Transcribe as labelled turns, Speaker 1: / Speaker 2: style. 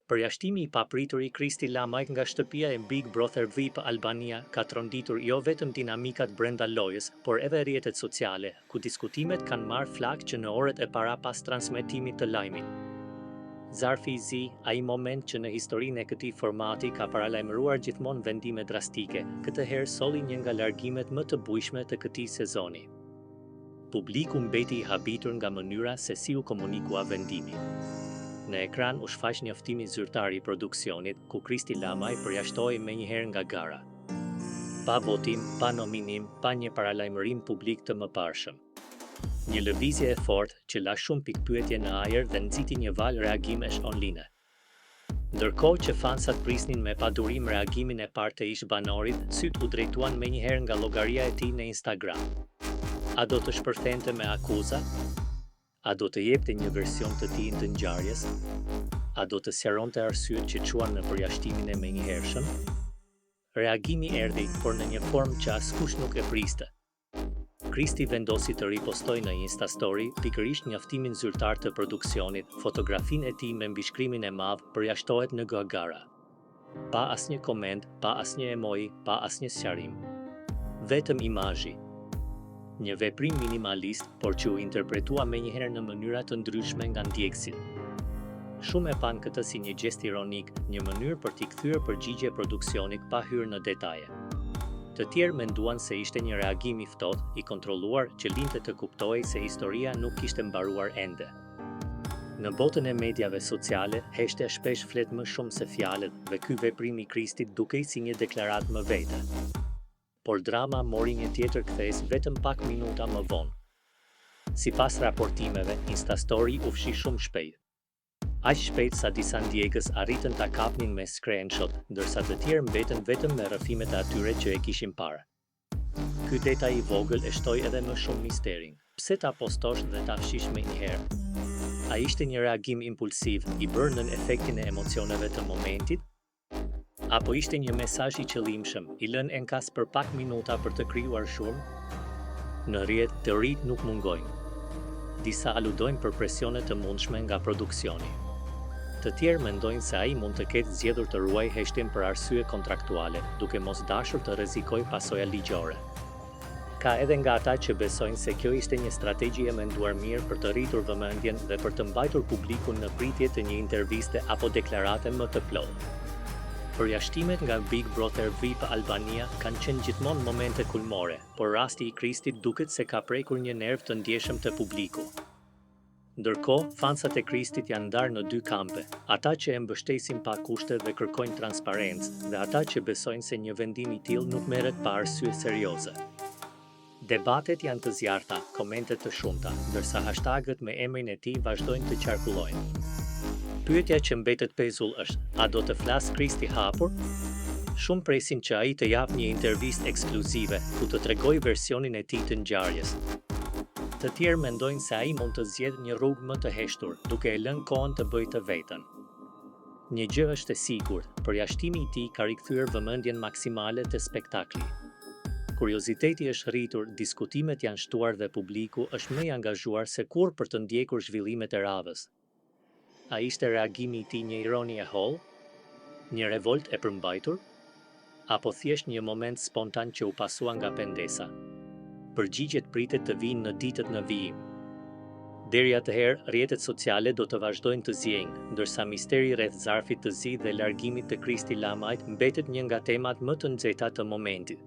Speaker 1: Përjashtimi i papritur i Kristi Lamajt nga shtëpia e Big Brother VIP Albania ka tronditur jo vetëm dinamikat brenda lojës, por edhe rrjetet sociale, ku diskutimet kanë marrë flak që në orët e para pas transmetimit të lajmit. Zarfi i zi, ai moment që në historinë e këtij formati ka paralajmëruar gjithmonë vendime drastike, këtë herë solli një nga largimet më të bujshme të këtij sezoni. Publiku mbeti i habitur nga mënyra se si u komunikua vendimi. Në ekran u shfaq njoftimi zyrtar i produksionit, ku Kristi Lamaj përjashtoi menjëherë nga gara. Pa votim, pa nominim, pa një paralajmërim publik të mëparshëm. Një lëvizje e fortë që la shumë pikpyetje në ajër dhe nxiti një val reagimesh online. Ndërkohë që fansat prisnin me padurim reagimin e parë të ish-banorit, syt u drejtuan menjëherë nga llogaria e tij në Instagram. A do të shpërthente me akuza? A do të jepte një version të tij të ngjarjes? A do të sqaronte arsyet që çuan në përjashtimin e menjëhershëm? Reagimi erdhi, por në një formë që askush nuk e priste. Kristi vendosi të ripostoj në Insta Story pikërisht njoftimin zyrtar të produksionit, fotografinë e tij me mbishkrimin e madh përjashtohet në gara. Pa asnjë koment, pa asnjë emoji, pa asnjë sqarim. Vetëm imazhi. Një veprim minimalist, por që u interpretua menjëherë në mënyra të ndryshme nga ndjekësit. Shumë e pan këtë si një gjest ironik, një mënyrë për t'i kthyer përgjigje produksionit pa hyrë në detaje. Të tjerë menduan se ishte një reagim i ftohtë, i kontrolluar, që linte të kuptojë se historia nuk kishte mbaruar ende. Në botën e mediave sociale, hashtag shpesh flet më shumë se fjalët, dhe ky veprim i Kristit dukej si një deklaratë më vete. Por drama mori një tjetër kthes vetëm pak minuta më vonë. Sipas raportimeve, Instastory u fshi shumë shpejt. Aq shpejt sa disa ndjekës arritën ta kapnin me screenshot, ndërsa të tjerë mbetën vetëm me rrëfimet e atyre që e kishin parë. Ky detaj i vogël e shtoi edhe më shumë misterin. Pse ta postosh dhe ta fshish menjëherë? A ishte një reagim impulsiv, i bërë nën efektin e emocioneve të momentit? Apo ishte një mesazh i qëllimshëm, i lënë enkas për pak minuta për të krijuar shurm? Në rrjet, teoritë nuk mungojnë. Disa aludojnë për presione të mundshme nga produksioni. Të tjerë mendojnë se ai mund të ketë zgjedhur të ruajë heshtin për arsye kontraktuale, duke mos dashur të rrezikojë pasoja ligjore. Ka edhe nga ata që besojnë se kjo ishte një strategji e menduar mirë për të rritur vëmendjen dhe për të mbajtur publikun në pritje të një interviste apo deklarate më të plotë. Përjashtimet nga Big Brother VIP Albania kanë qenë gjithmonë momente kulmore, por rasti i Kristit duket se ka prekur një nerv të ndjeshëm të publiku. Ndërkohë, fansat e Kristit janë ndarë në dy kampe, ata që e mbështesin pa kushte dhe kërkojnë transparencë, dhe ata që besojnë se një vendim i tillë nuk merret pa arsye serioze. Debatet janë të zjarrta, komente të shumta, ndërsa hashtagët me emrin e tij vazhdojnë të qarkullojnë. Pyetja që mbetet pezull është, a do të flas Kristi hapur? Shumë presin që ai të japë një intervistë ekskluzive, ku të tregojë versionin e tij të ngjarjes. Të tjerë mendojnë se ai mund të zgjedhë një rrugë më të heshtur, duke e lënë kohën të bëjë të vetën. Një gjë është e sigurt, përjashtimi i tij ka rikthyer vëmendjen maksimale te spektakli. Kurioziteti është rritur, diskutimet janë shtuar dhe publiku është më i angazhuar se kurrë për të ndjekur zhvillimet e radhës. A ishte reagimi i tij një ironi e hollë? Një revolt e përmbajtur? Apo thjesht një moment spontan që u pasua nga pendesa? Përgjigjet pritet të vinë në ditët në vijim. Deri atëherë, rrjetet sociale do të vazhdojnë të zgjenjë, ndërsa misteri rreth zarfit të zi dhe largimit të Kristi Lamajt mbetet një nga temat më të nxehta të momentit.